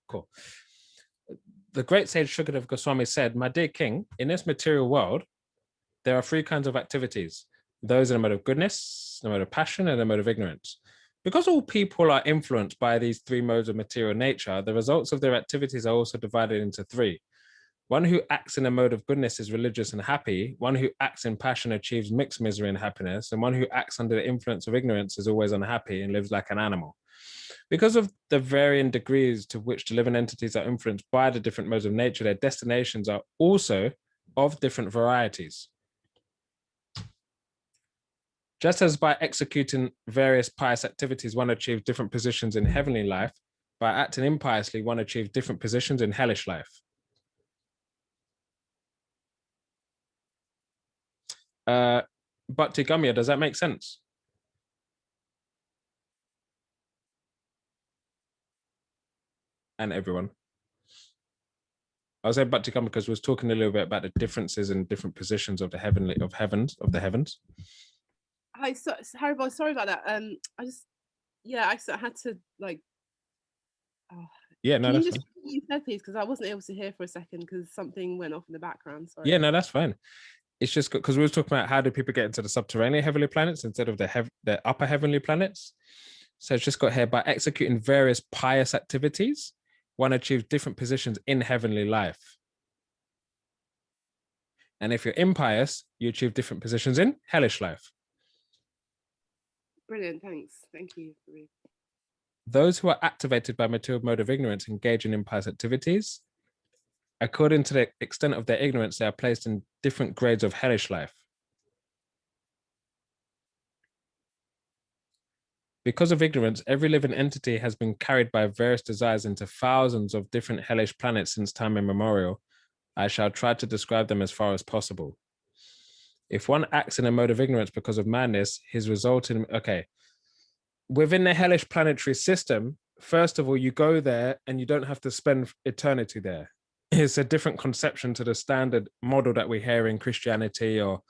Cool. The great sage Shukadev Goswami said, "My dear king, in this material world, there are three kinds of activities: those in a mode of goodness, the mode of passion, and the mode of ignorance. Because all people are influenced by these three modes of material nature, the results of their activities are also divided into three. One who acts in a mode of goodness is religious and happy. One who acts in passion achieves mixed misery and happiness. And one who acts under the influence of ignorance is always unhappy and lives like an animal." Because of the varying degrees to which the living entities are influenced by the different modes of nature, their destinations are also of different varieties. Just as by executing various pious activities, one achieves different positions in heavenly life, by acting impiously, one achieves different positions in hellish life. Bhakti Gamya, does that make sense? And everyone. I was saying Bhakti Gamya because we was talking a little bit about the differences in different positions of the heavens. Hi, Haribol, sorry about that. I had to like. Yeah, no, can you that's just repeat what you said, please? Because I wasn't able to hear for a second because something went off in the background. Sorry. Yeah, no, that's fine. It's just because we were talking about how do people get into the subterranean heavenly planets instead of the upper heavenly planets. So it's just got here, by executing various pious activities, one achieves different positions in heavenly life. And if you're impious, you achieve different positions in hellish life. Brilliant, thanks. Thank you. Those who are activated by material mode of ignorance engage in impious activities. According to the extent of their ignorance, they are placed in different grades of hellish life. Because of ignorance, every living entity has been carried by various desires into thousands of different hellish planets since time immemorial. I shall try to describe them as far as possible. If one acts in a mode of ignorance because of madness, his result in, within the hellish planetary system, first of all, you go there and you don't have to spend eternity there. It's a different conception to the standard model that we hear in Christianity or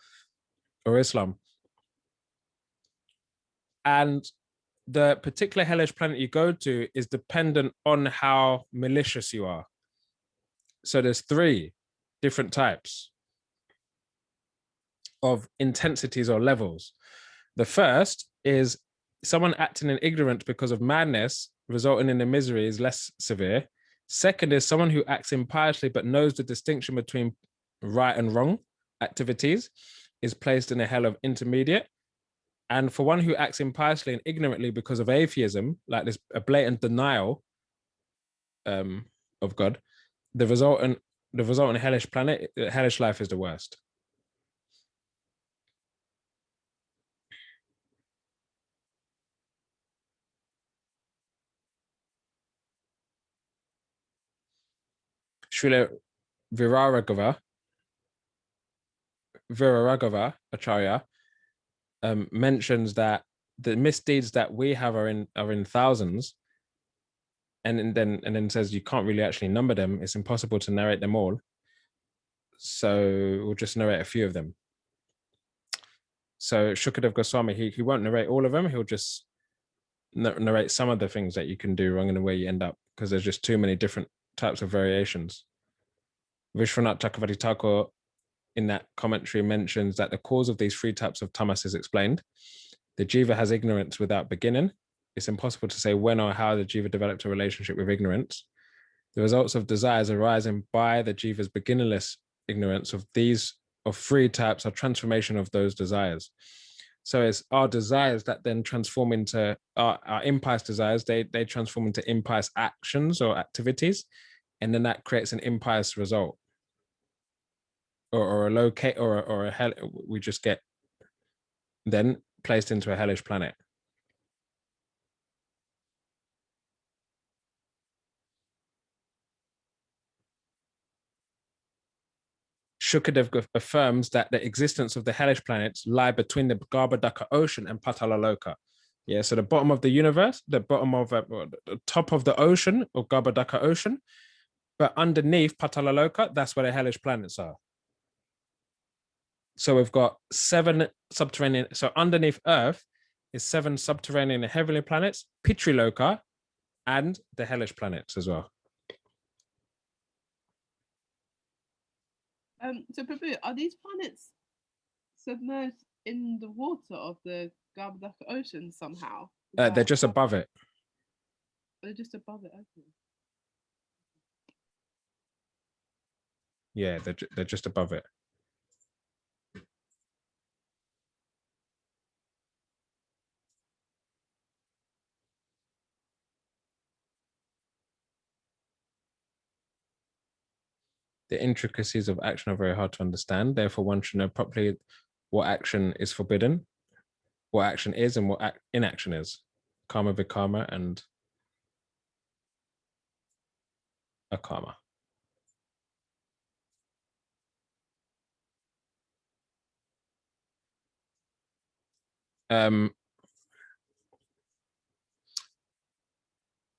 Islam. And the particular hellish planet you go to is dependent on how malicious you are. So there's three different types of intensities or levels. The first is someone acting in ignorance because of madness, resulting in the misery, is less severe. Second is someone who acts impiously but knows the distinction between right and wrong activities, is placed in a hell of intermediate. And for one who acts impiously and ignorantly because of atheism, like this a blatant denial of God, the result in hellish planet, hellish life is the worst. Srila Viraragava Acharya mentions that the misdeeds that we have are in thousands, and then says you can't really actually number them. It's impossible to narrate them all. So we'll just narrate a few of them. So Shukadev Goswami, he won't narrate all of them. He'll just narrate some of the things that you can do wrong and where you end up, because there's just too many different types of variations. Vishwanath Chakravarti Thakur in that commentary mentions that the cause of these three types of tamas is explained. The jiva has ignorance without beginning. It's impossible to say when or how the jiva developed a relationship with ignorance. The results of desires arising by the jiva's beginningless ignorance of three types are transformation of those desires. So it's our desires that then transform into our impious desires. They transform into impious actions or activities, and then that creates an impious result. Or a hell, we just get then placed into a hellish planet. Shukadev affirms that the existence of the hellish planets lie between the Garbhodaka ocean and Patalaloka. Yeah, so the bottom of the universe, the bottom of the top of the ocean, or Garbhodaka ocean, but underneath Patalaloka, that's where the hellish planets are. So we've got 7 subterranean. So underneath Earth is 7 subterranean and heavenly planets, Pitriloka, and the hellish planets as well. So Prabhu, are these planets submerged in the water of the Garbhadaka Ocean somehow? They're just above it. They're just above it. Okay. Yeah, they're just above it. The intricacies of action are very hard to understand. Therefore, one should know properly what action is forbidden, what action is, and what inaction is. Karma, vikarma, and akarma.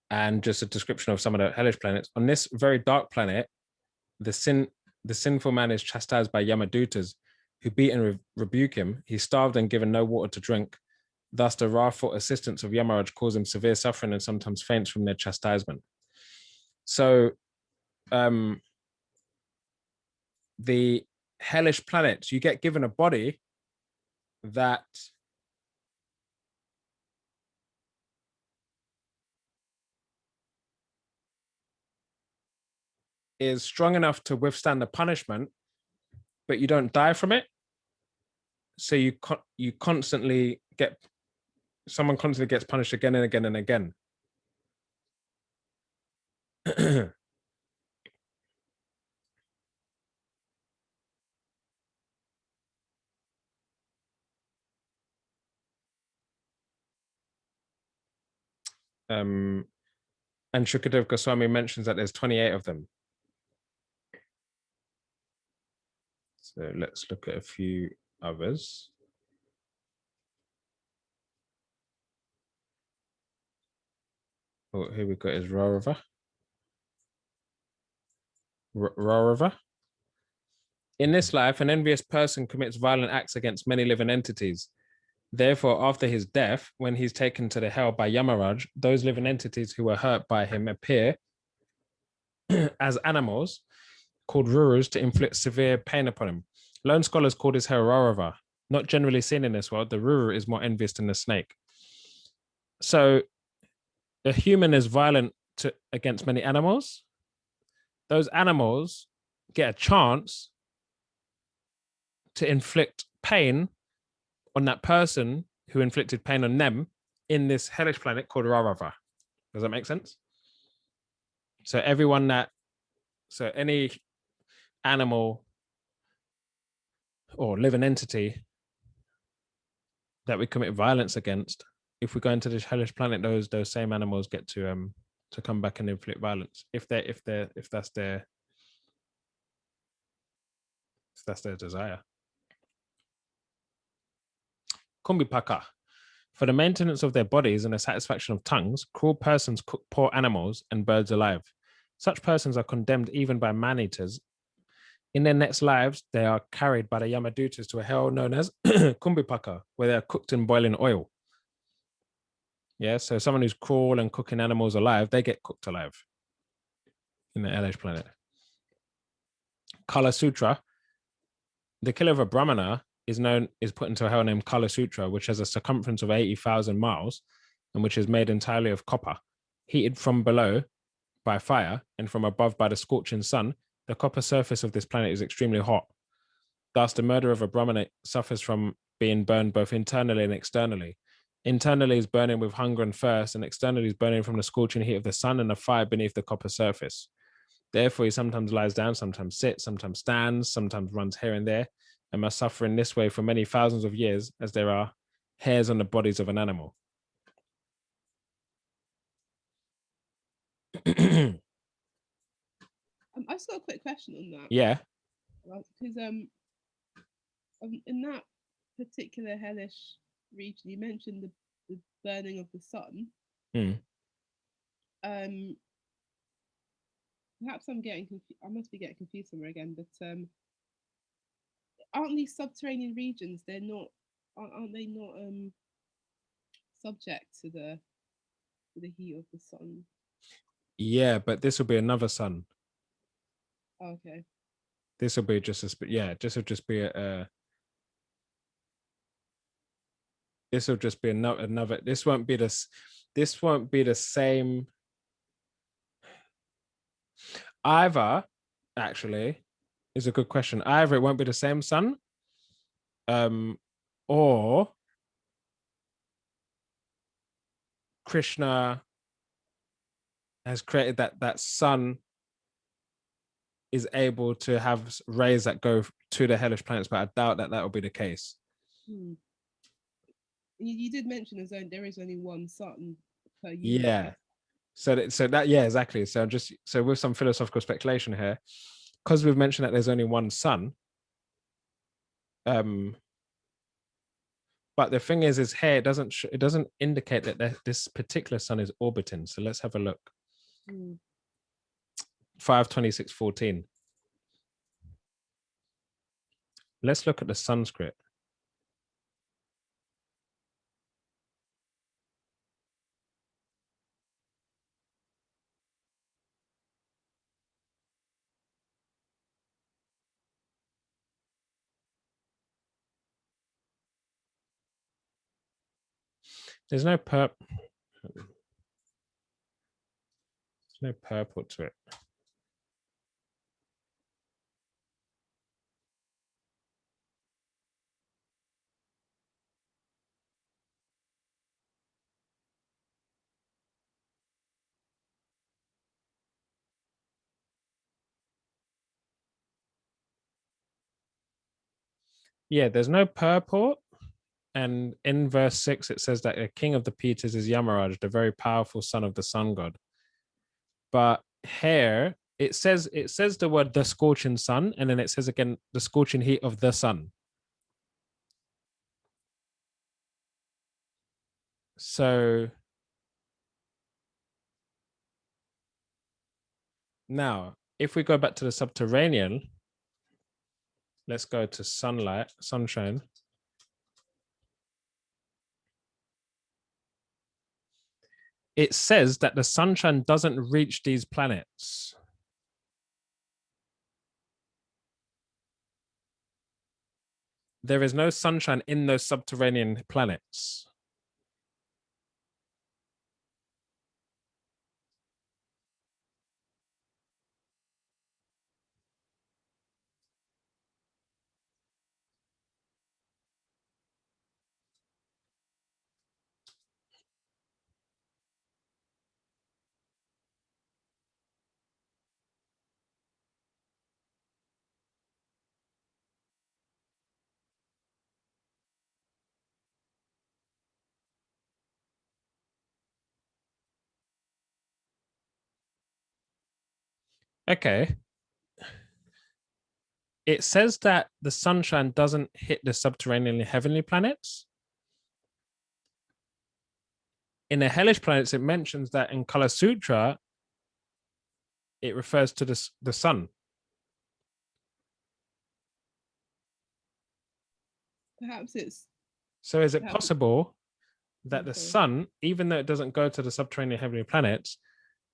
And just a description of some of the hellish planets. On this very dark planet, the sinful man is chastised by Yamadutas, who beat and rebuke him. He's starved and given no water to drink. Thus, the wrathful assistants of Yamaraj cause him severe suffering and sometimes faints from their chastisement. So, the hellish planets, you get given a body that is strong enough to withstand the punishment, but you don't die from it. So you constantly get, someone constantly gets punished again and again and again. And Shukadev Goswami mentions that there's 28 of them. So let's look at a few others. Oh, here we got is Raurava. Raurava. In this life, an envious person commits violent acts against many living entities. Therefore, after his death, when he's taken to the hell by Yamaraj, those living entities who were hurt by him appear as animals called Rurus to inflict severe pain upon him. Lone scholars call this Raurava. Not generally seen in this world, the Ruru is more envious than the snake. So the human is violent against many animals. Those animals get a chance to inflict pain on that person who inflicted pain on them in this hellish planet called Raurava. Does that make sense? So any animal or living entity that we commit violence against, if we go into this hellish planet, those same animals get to come back and inflict violence if that's their desire. Kumbhipaka. For the maintenance of their bodies and the satisfaction of tongues, cruel persons cook poor animals and birds alive. Such persons are condemned even by man-eaters. In their next lives, they are carried by the Yamadutas to a hell known as Kumbhipaka, where they are cooked in boiling oil. Yeah, so someone who's cruel and cooking animals alive, they get cooked alive in the hellish planet. Kala Sutra. The killer of a Brahmana is put into a hell named Kala Sutra, which has a circumference of 80,000 miles and which is made entirely of copper. Heated from below by fire and from above by the scorching sun, the copper surface of this planet is extremely hot. Thus, the murder of a Brahmana suffers from being burned both internally and externally. Internally is burning with hunger and thirst, and externally is burning from the scorching heat of the sun and the fire beneath the copper surface. Therefore, he sometimes lies down, sometimes sits, sometimes stands, sometimes runs here and there, and must suffer in this way for many thousands of years, as there are hairs on the bodies of an animal. I just got a quick question on that. Yeah. Because in that particular hellish region, you mentioned the burning of the sun. Perhaps I'm getting confused. I must be getting confused somewhere again. But aren't these subterranean regions? They're not. Aren't they not subject to the heat of the sun? Yeah, but this will be another sun. Oh, okay. This will be just this will just be this will just be another. This won't be this. This won't be the same. Either, actually, is a good question. Either it won't be the same sun, or Krishna has created that sun is able to have rays that go to the hellish planets, but I doubt that will be the case. You did mention there is only one sun per universe. Yeah. So that yeah, exactly. So with some philosophical speculation here, because we've mentioned that there's only one sun. But the thing is here it doesn't indicate that this particular sun is orbiting. So let's have a look. 52614. Let's look at the Sanskrit. There's no purport to it. Yeah, there's no purport. And in verse 6, it says that the king of the Pitas is Yamaraj, the very powerful son of the sun god. But here it says the word the scorching sun, and then it says again the scorching heat of the sun. So now, if we go back to the subterranean, let's go to sunshine. It says that the sunshine doesn't reach these planets. There is no sunshine in those subterranean planets. Okay. It says that the sunshine doesn't hit the subterranean heavenly planets. In the hellish planets, it mentions that in Kala Sutra, it refers to the sun. Perhaps it's. So is it possible that the sun, even though it doesn't go to the subterranean heavenly planets,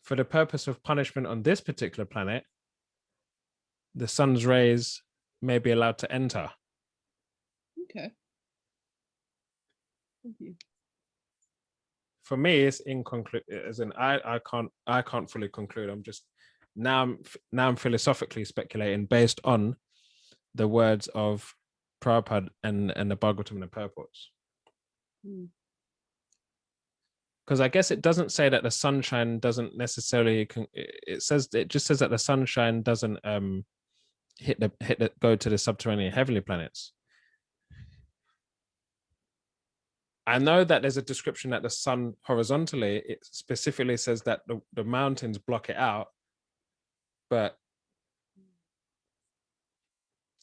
for the purpose of punishment on this particular planet, the sun's rays may be allowed to enter? Okay. Thank you. For me, it's inconclusive. As in, I can't fully conclude. I'm just now I'm philosophically speculating based on the words of Prabhupada and the Bhagavatam and the purports. Because I guess it doesn't say that the sunshine doesn't necessarily. It just says that the sunshine doesn't go to the subterranean heavenly planets. I know that there's a description that the sun horizontally, it specifically says that the mountains block it out, but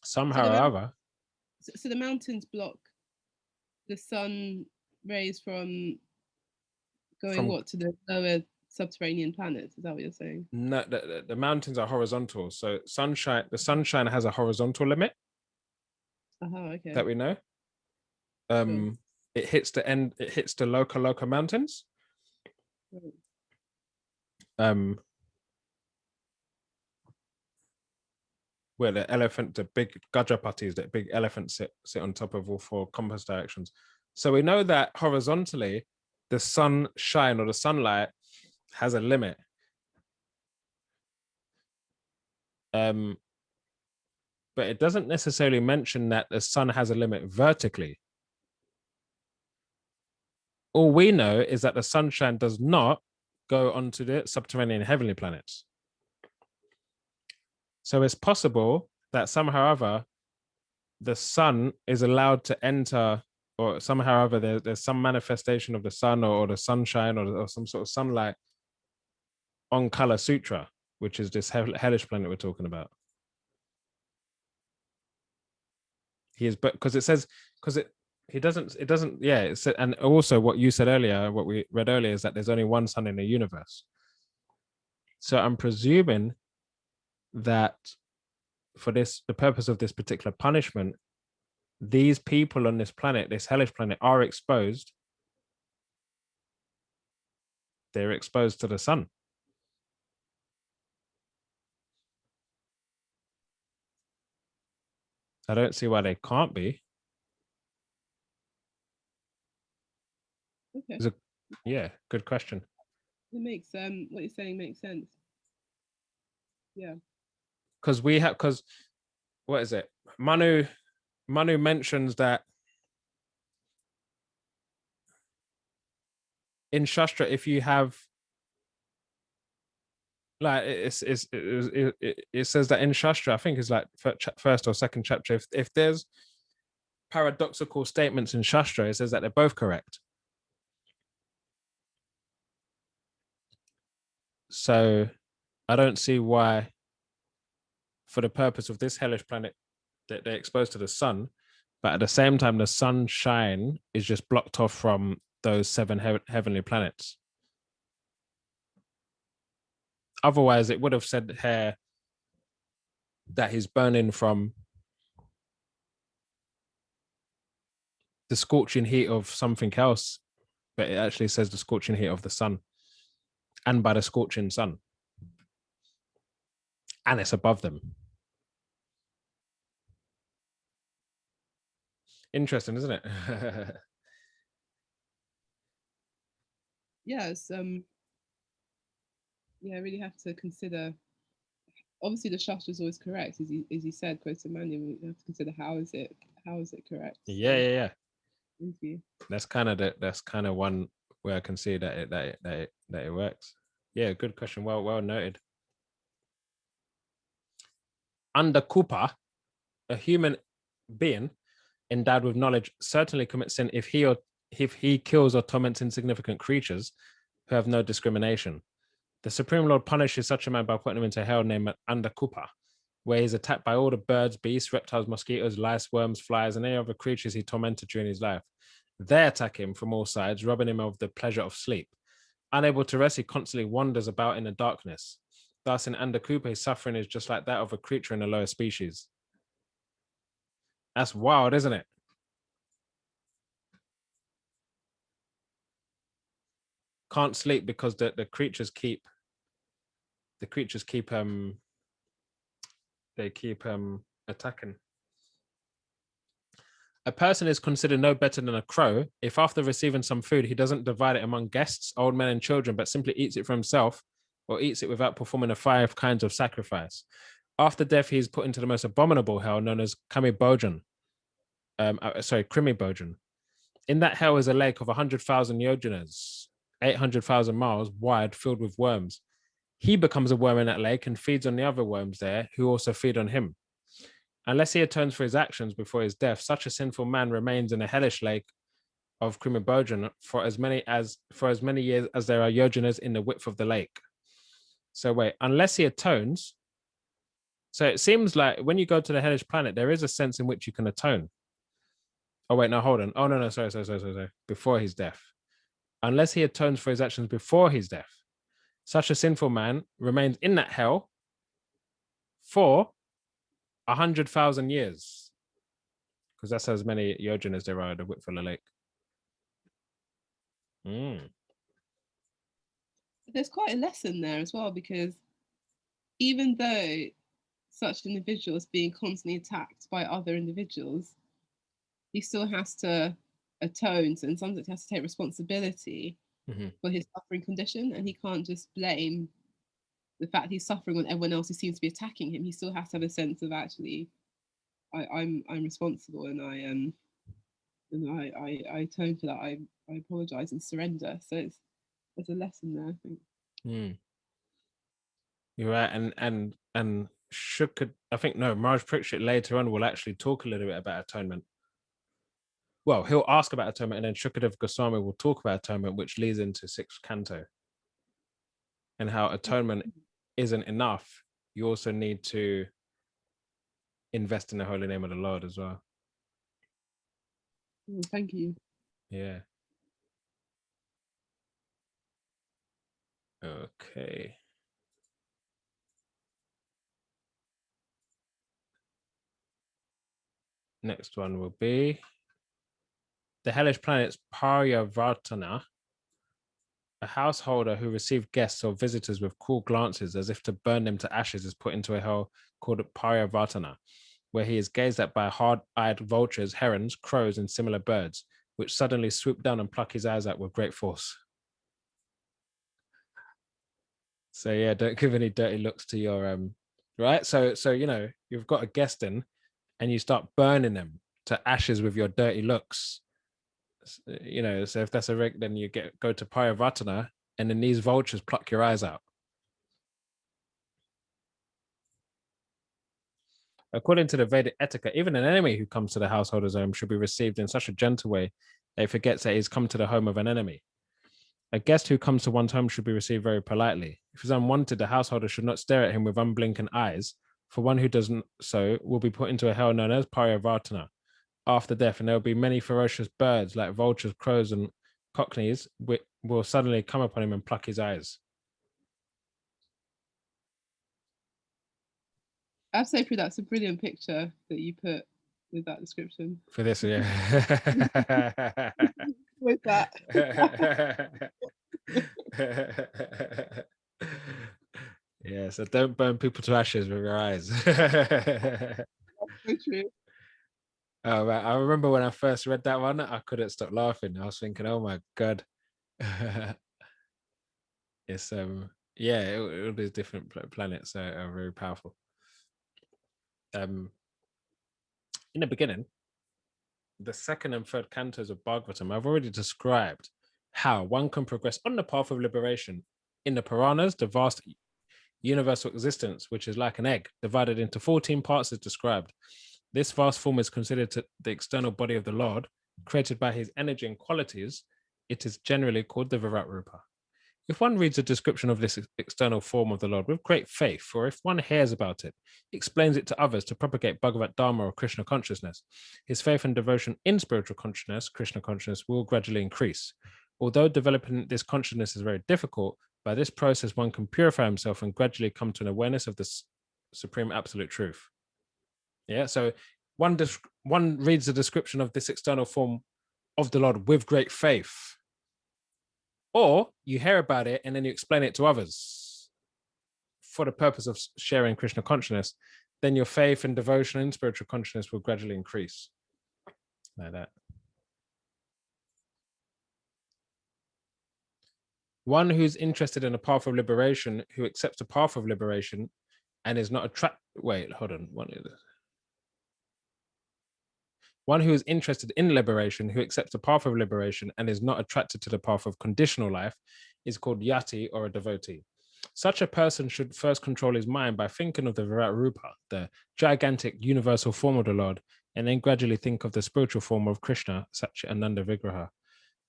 somehow or other. So the mountains block the sun rays from going to the lower subterranean planets? Is that what you're saying? No, the mountains are horizontal. So the sunshine has a horizontal limit. Okay. That we know. Sure. It hits the Loka mountains. where the elephant, the big Gajrapatis, that big elephants sit on top of all four compass directions. So we know that horizontally, the sunshine or the sunlight has a limit. But it doesn't necessarily mention that the sun has a limit vertically. All we know is that the sunshine does not go onto the subterranean heavenly planets. So it's possible that somehow or other the sun is allowed to enter, or somehow or other there's some manifestation of the sun or the sunshine or some sort of sunlight on Kala Sutra, which is this hellish planet we're talking about. He is, but because it says, because it doesn't, yeah. It's, and also what you said earlier, what we read earlier, is that there's only one sun in the universe. So I'm presuming that for this, the purpose of this particular punishment, these people on this planet, this hellish planet, are exposed. They're exposed to the sun. I don't see why they can't be. Okay. Yeah, good question. It makes what you're saying makes sense. Yeah. Because what is it? Manu mentions that in Shastra, if you have like it says that in Shastra, I think it's like first or second chapter, if there's paradoxical statements in Shastra, it says that they're both correct. So I don't see why, for the purpose of this hellish planet, that they're exposed to the sun, but at the same time, the sunshine is just blocked off from those 7 heavenly planets. Otherwise, it would have said here that he's burning from the scorching heat of something else, but it actually says the scorching heat of the sun, and by the scorching sun, and it's above them. Interesting, isn't it? Yes. Yeah, I really have to consider. Obviously, the Shastra is always correct, as you said, quote Emmanuel. You have to consider how is it correct. Yeah. Thank you. That's kind of one where I can see that it works. Yeah, good question. Well noted. Under Kupa, a human being endowed with knowledge certainly commits sin if he kills or torments insignificant creatures who have no discrimination. The Supreme Lord punishes such a man by putting him into hell named Andakupa, where he's attacked by all the birds, beasts, reptiles, mosquitoes, lice, worms, flies, and any other creatures he tormented during his life. They attack him from all sides, robbing him of the pleasure of sleep. Unable to rest, he constantly wanders about in the darkness. Thus, in Andakupa, his suffering is just like that of a creature in a lower species. That's wild, isn't it? Can't sleep because the creatures keep attacking. A person is considered no better than a crow if after receiving some food, he doesn't divide it among guests, old men and children, but simply eats it for himself or eats it without performing the 5 kinds of sacrifice. After death, he is put into the most abominable hell known as Krimi Bhojan. In that hell is a lake of 100,000 yojanas, 800,000 miles wide, filled with worms. He becomes a worm in that lake and feeds on the other worms there, who also feed on him. Unless he atones for his actions before his death, such a sinful man remains in a hellish lake of Krimi Bhojan for as many years as there are yojanas in the width of the lake. So wait, unless he atones. So it seems like when you go to the hellish planet, there is a sense in which you can atone. Oh wait, no, hold on. Oh no, sorry. Before his death. Unless he atones for his actions before his death, such a sinful man remains in that hell for 100,000 years, because that's as many yojanas as there are at the width of the lake. There's quite a lesson there as well, because even though such an individual is being constantly attacked by other individuals, he still has to atone. So in some sense, he has to take responsibility for his suffering condition, and he can't just blame the fact he's suffering on everyone else who seems to be attacking him. He still has to have a sense of actually, I'm responsible, and I atone for that. I apologize and surrender. So there's a lesson there, I think. You're right, and Shukad, I think no, Maharaj Parikshit later on will actually talk a little bit about atonement. Well, he'll ask about atonement, and then Shukadev Goswami will talk about atonement, which leads into 6th canto, and how atonement isn't enough. You also need to invest in the holy name of the Lord as well. Thank you. Yeah. Okay. Next one will be the hellish planet's Paryavartana. A householder who received guests or visitors with cruel glances as if to burn them to ashes is put into a hell called Paryavartana, where he is gazed at by hard-eyed vultures, herons, crows, and similar birds, which suddenly swoop down and pluck his eyes out with great force. So yeah, don't give any dirty looks to your right. So you know, you've got a guest in, and you start burning them to ashes with your dirty looks. You know, so if that's a rig, then you go to Paryavartana, and then these vultures pluck your eyes out. According to the Vedic etiquette, even an enemy who comes to the householder's home should be received in such a gentle way that he forgets that he's come to the home of an enemy. A guest who comes to one's home should be received very politely. If he's unwanted, the householder should not stare at him with unblinking eyes, for one who doesn't so will be put into a hell known as Paryavartana after death, and there will be many ferocious birds like vultures, crows, and cockneys which will suddenly come upon him and pluck his eyes. I'd say that's a brilliant picture that you put with that description. For this, yeah. With that. Yeah, so don't burn people to ashes with your eyes. That's so true. Oh, man. I remember when I first read that one, I couldn't stop laughing. I was thinking, oh my God. It's yeah, all these different planets are very powerful. In the beginning, the 2nd and 3rd cantos of Bhagavatam, I've already described how one can progress on the path of liberation. In the Puranas, the vast universal existence, which is like an egg, divided into 14 parts, is described. This vast form is considered the external body of the Lord, created by his energy and qualities. It is generally called the Virat Rupa. If one reads a description of this external form of the Lord with great faith, or if one hears about it, explains it to others to propagate Bhagavat Dharma or Krishna consciousness, his faith and devotion in spiritual consciousness, Krishna consciousness, will gradually increase. Although developing this consciousness is very difficult, by this process one can purify himself and gradually come to an awareness of the supreme absolute truth. Yeah, so one reads the description of this external form of the Lord with great faith, or you hear about it and then you explain it to others for the purpose of sharing Krishna consciousness, then your faith and devotion in spiritual consciousness will gradually increase. Like that. One who's interested in a path of liberation, who accepts a path of liberation and is not attracted. Wait, hold on. One who is interested in liberation, who accepts a path of liberation and is not attracted to the path of conditional life, is called yati, or a devotee. Such a person should first control his mind by thinking of the Virat Rupa, the gigantic universal form of the Lord, and then gradually think of the spiritual form of Krishna, Satchitananda Vigraha.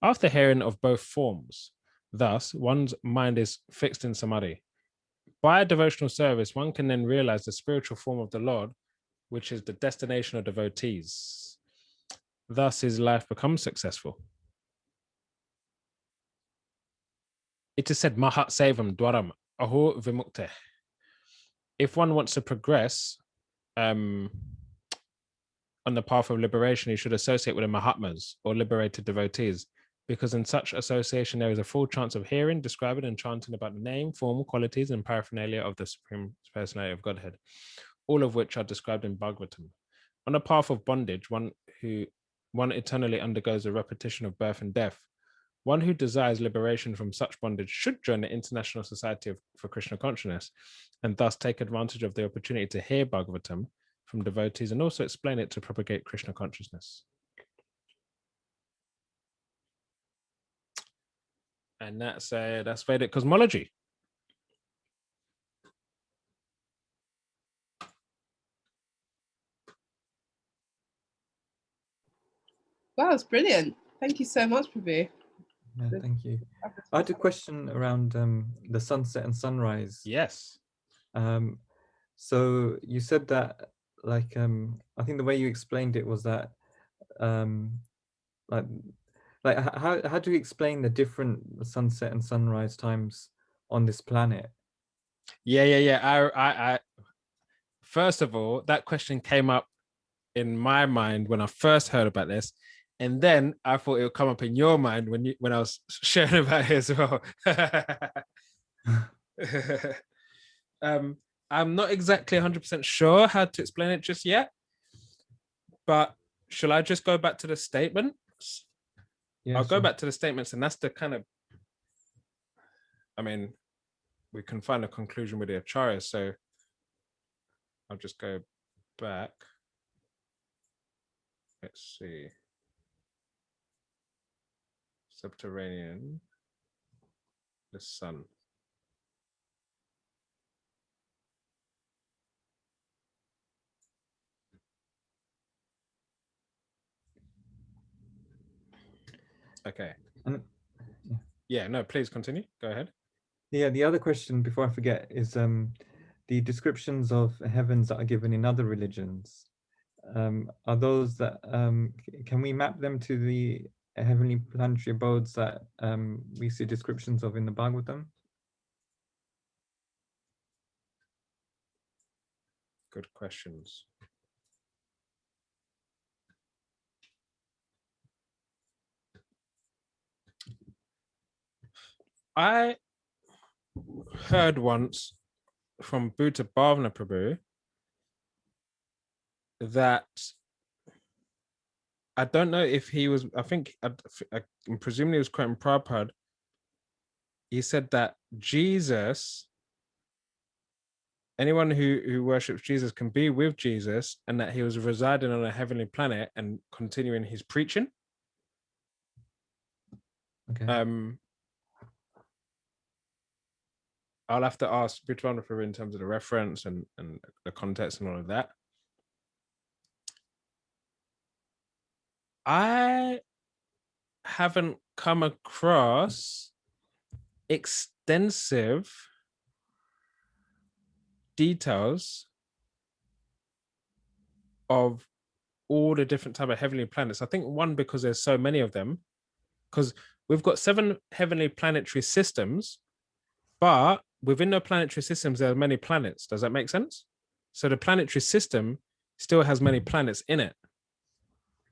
After hearing of both forms, thus one's mind is fixed in samadhi. By devotional service, one can then realize the spiritual form of the Lord, which is the destination of devotees. Thus, his life becomes successful. It is said, Mahat Sevam Dwaram Aho Vimukte. If one wants to progress on the path of liberation, he should associate with the Mahatmas, or liberated devotees, because in such association there is a full chance of hearing, describing, and chanting about the name, form, qualities, and paraphernalia of the Supreme Personality of Godhead. all of which are described in Bhagavatam. On a path of bondage, one eternally undergoes a repetition of birth and death. One who desires liberation from such bondage should join the International Society for Krishna Consciousness and thus take advantage of the opportunity to hear Bhagavatam from devotees and also explain it to propagate Krishna consciousness. And that's Vedic cosmology. Wow, it's brilliant. Thank you so much, Prabhu. Yeah, thank you. I had a question around the sunset and sunrise. Yes. So you said that, like, I think the way you explained it was that, how do you explain the different sunset and sunrise times on this planet? Yeah. I first of all, that question came up in my mind when I first heard about this, and then I thought it would come up in your mind when I was sharing about it as well. I'm not exactly 100% sure how to explain it just yet, but shall I just go back to the statements? Yeah, I'll sure. go back to the statements, and that's the kind of, I mean, we can find a conclusion with the Acharyas, so I'll just go back. Let's see. Subterranean, the sun. Okay. Yeah, no, please continue. Go ahead. Yeah, the other question before I forget is the descriptions of heavens that are given in other religions. Are those that can we map them to the heavenly planetary abodes that we see descriptions of in the Bhagavatam? Good questions. I heard once from Bhuta Bhavana Prabhu that I don't know if he was, I think, I'm presuming he was quoting Prabhupada. He said that Jesus, anyone who worships Jesus can be with Jesus, and that he was residing on a heavenly planet and continuing his preaching. Okay. I'll have to ask Bhuta Bhavana Prabhu in terms of the reference and the context and all of that. I haven't come across extensive details of all the different type of heavenly planets. I think one, because there's so many of them, because we've got 7 heavenly planetary systems, but within the planetary systems, there are many planets. Does that make sense? So the planetary system still has many planets in it.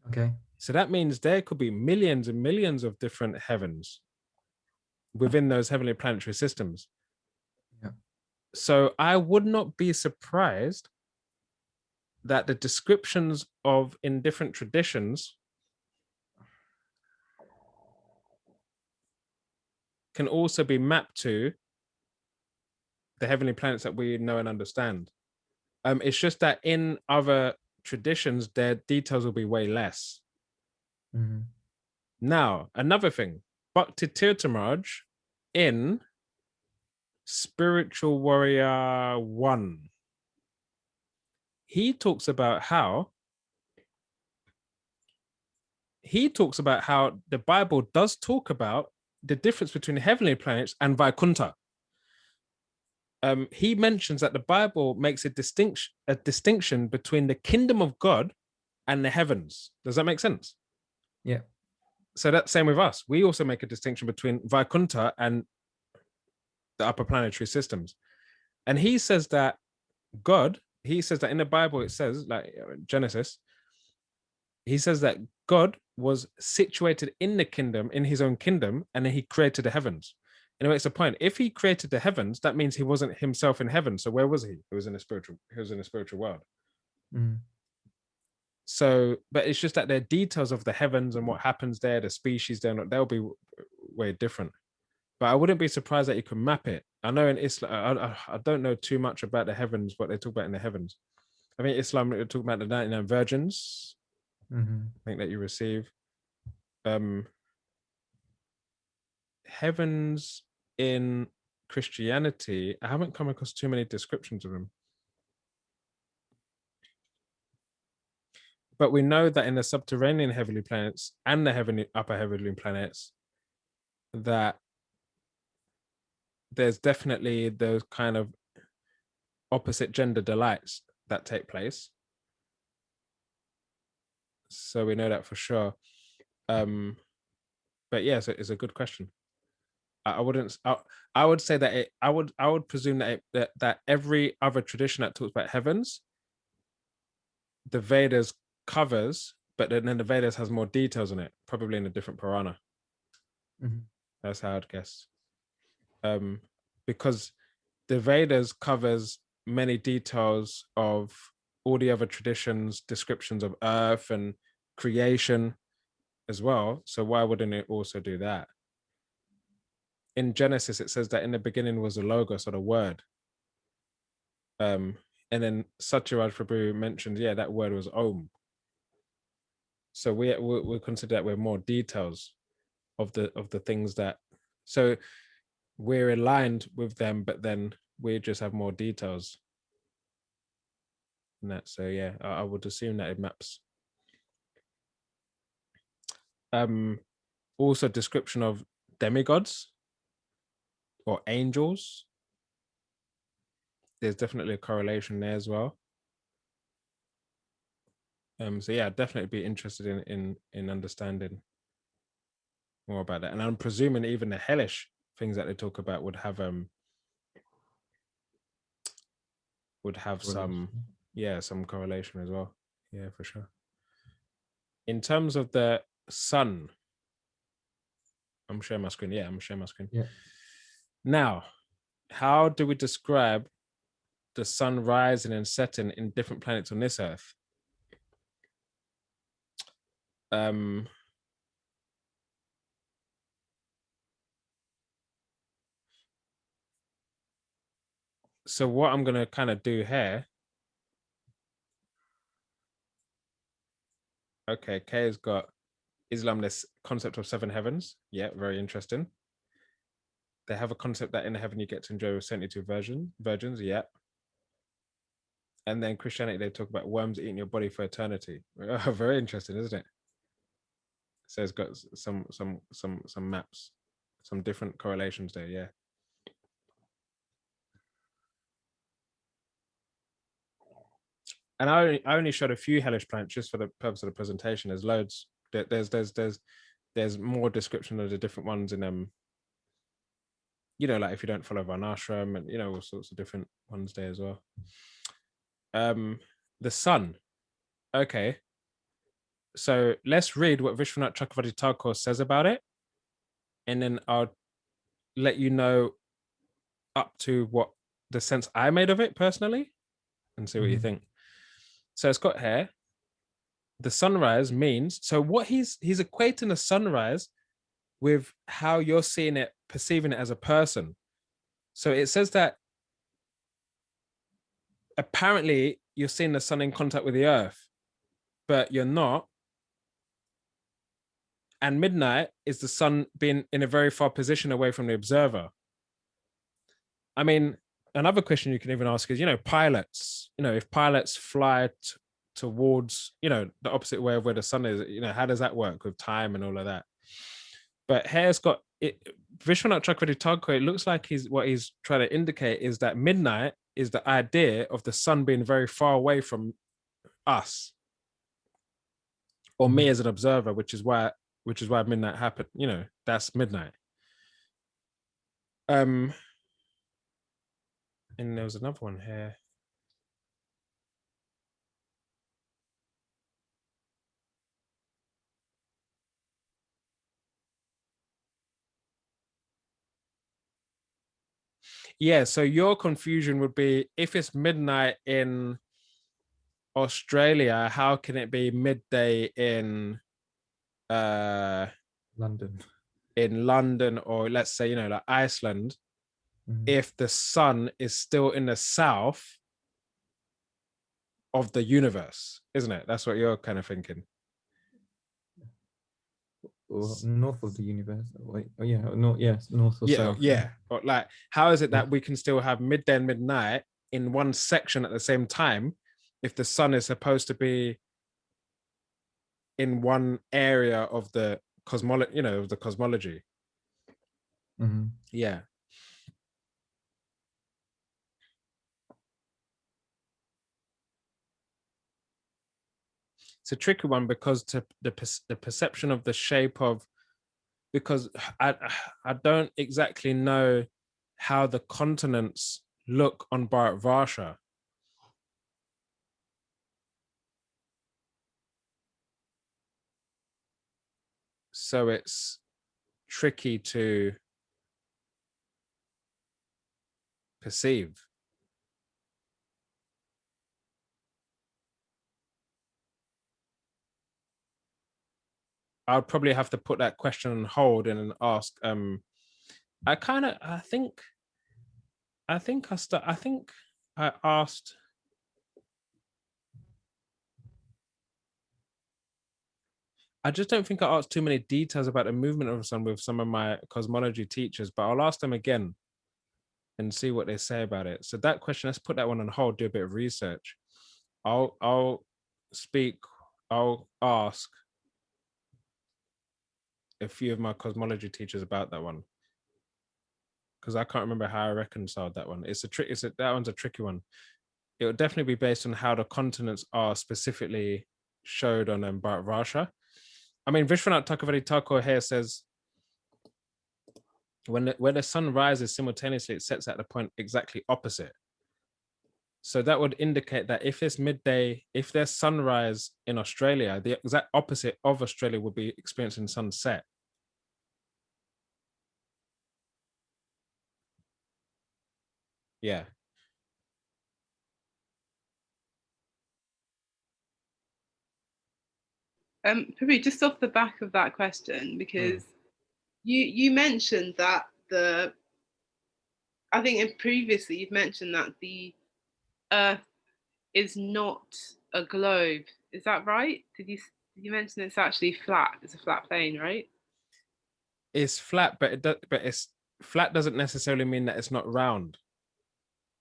Okay. So that means there could be millions and millions of different heavens within those heavenly planetary systems. Yeah. So I would not be surprised that the descriptions of in different traditions can also be mapped to the heavenly planets that we know and understand. It's just that in other traditions, their details will be way less. Mm-hmm. Now, another thing, Bhakti Tirthamraj in Spiritual Warrior 1, he talks about how the Bible does talk about the difference between heavenly planets and Vaikuntha. He mentions that the Bible makes a distinction between the kingdom of God and the heavens. Does that make sense? Yeah. So that's same with us. We also make a distinction between Vaikuntha and the upper planetary systems. And he says that in the Bible, it says, like Genesis, he says that God was situated in the kingdom, in his own kingdom, and then he created the heavens. And it makes a point. If he created the heavens, that means he wasn't himself in heaven. So where was he? He was in a spiritual world. So, but it's just that the details of the heavens and what happens there, the species there, they'll be way different. But I wouldn't be surprised that you can map it. I know in Islam, I don't know too much about the heavens, what they talk about in the heavens. I think Islam, they're talking about the 99 virgins, I think that you receive. Heavens in Christianity, I haven't come across too many descriptions of them. But we know that in the subterranean heavenly planets and the upper heavenly planets, that there's definitely those kind of opposite gender delights that take place. So we know that for sure. But yes, it's a good question. I would say that I would presume that every other tradition that talks about heavens, the Vedas covers, but then the Vedas has more details on it, probably in a different Purana. That's how I'd guess. Because the Vedas covers many details of all the other traditions, descriptions of earth and creation as well. So why wouldn't it also do that? In Genesis, it says that in the beginning was a logos, or the word. And then Satyaraj Prabhu mentioned, that word was Om. So we consider that we're more details of the things that, so we're aligned with them, but then we just have more details. And that, so yeah, I would assume that it maps. Also description of demigods or angels. There's definitely a correlation there as well. So yeah, I'd definitely be interested in understanding more about that. And I'm presuming even the hellish things that they talk about would have some correlation as well. Yeah, for sure. In terms of the sun, I'm sharing my screen. Yeah, I'm sharing my screen. Yeah. Now, how do we describe the sun rising and setting in different planets on this earth? So what I'm going to kind of do here. Okay, Kay has got Islam, this concept of 7 heavens. Yeah, very interesting. They have a concept that in the heaven you get to enjoy 72 virgins. Yeah. And then Christianity, they talk about worms eating your body for eternity. Very interesting, isn't it? So it's got some maps, some different correlations there. Yeah. And I only showed a few hellish planets just for the purpose of the presentation. There's loads. There's more description of the different ones in them. Like if you don't follow Varnashram, and all sorts of different ones there as well. The sun. Okay. So let's read what Vishwanath Chakravarti Thakur says about it, and then I'll let you know up to what the sense I made of it personally, and see what you think. So it's got here. The sunrise means, so what he's equating the sunrise with how you're seeing it, perceiving it as a person. So it says that apparently you're seeing the sun in contact with the earth, but you're not. And midnight is the sun being in a very far position away from the observer. I mean, another question you can even ask is, pilots, if pilots fly towards, the opposite way of where the sun is, how does that work with time and all of that? But here's got it. Vishwanath Chakravarti Thakur, it looks like what he's trying to indicate is that midnight is the idea of the sun being very far away from us, or me as an observer, which is why midnight happened. That's midnight. And there was another one here. Yeah, so your confusion would be if it's midnight in Australia, how can it be midday in London. in London, or let's say, like Iceland, if the sun is still in the south of the universe, isn't it? That's what you're kind of thinking. Or north of the universe. Wait, oh yeah, no, yes, north or south. Yeah. But like, how is it that we can still have midday and midnight in one section at the same time if the sun is supposed to be in one area of the cosmology, of the cosmology? Yeah. It's a tricky one because the perception of the shape of, because I don't exactly know how the continents look on Bharat Varsha. So it's tricky to perceive. I'd probably have to put that question on hold and ask. I think I asked. I just don't think I asked too many details about the movement of the sun with some of my cosmology teachers, but I'll ask them again and see what they say about it. So that question, let's put that one on hold, do a bit of research. I'll ask a few of my cosmology teachers about that one, because I can't remember how I reconciled that one. That one's a tricky one. It would definitely be based on how the continents are specifically showed on Bharat Varsha. I mean, Vishwanath Chakravarti Thakur here says, when the sun rises simultaneously, it sets at the point exactly opposite. So that would indicate that if it's midday, if there's sunrise in Australia, the exact opposite of Australia would be experiencing sunset. Yeah. Probably just off the back of that question, because you mentioned that I think previously you've mentioned that the Earth is not a globe. Is that right? Did you mention it's actually flat? It's a flat plane, right? It's flat, but it's flat doesn't necessarily mean that it's not round.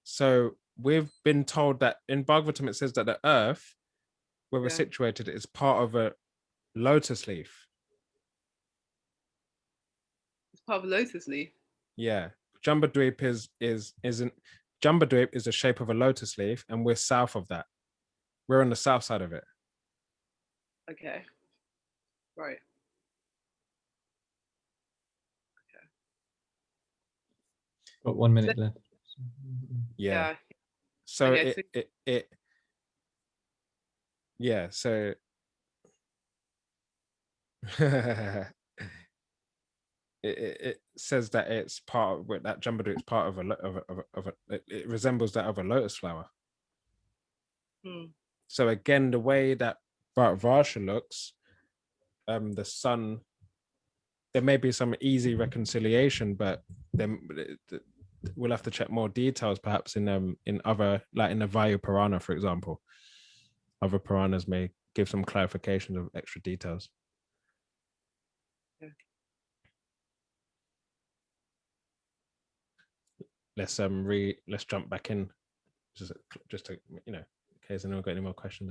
So we've been told that in Bhagavatam it says that the Earth, where we're situated, is part of a lotus leaf. It's part of a lotus leaf. Yeah, Jambudvip isn't. Jambudvip is the shape of a lotus leaf, and we're south of that. We're on the south side of it. Okay. Right. Okay. Got 1 minute left. Yeah. So okay, yeah. So it says that it's part of that Jambudvip is part of it resembles that of a lotus flower. So again, the way that Bharat Varsha looks, the sun, there may be some easy reconciliation, but then we'll have to check more details, perhaps in other, like in the Vayu Purana, for example. Other Puranas may give some clarifications of extra details. Let's jump back in, just to, in case anyone got any more questions.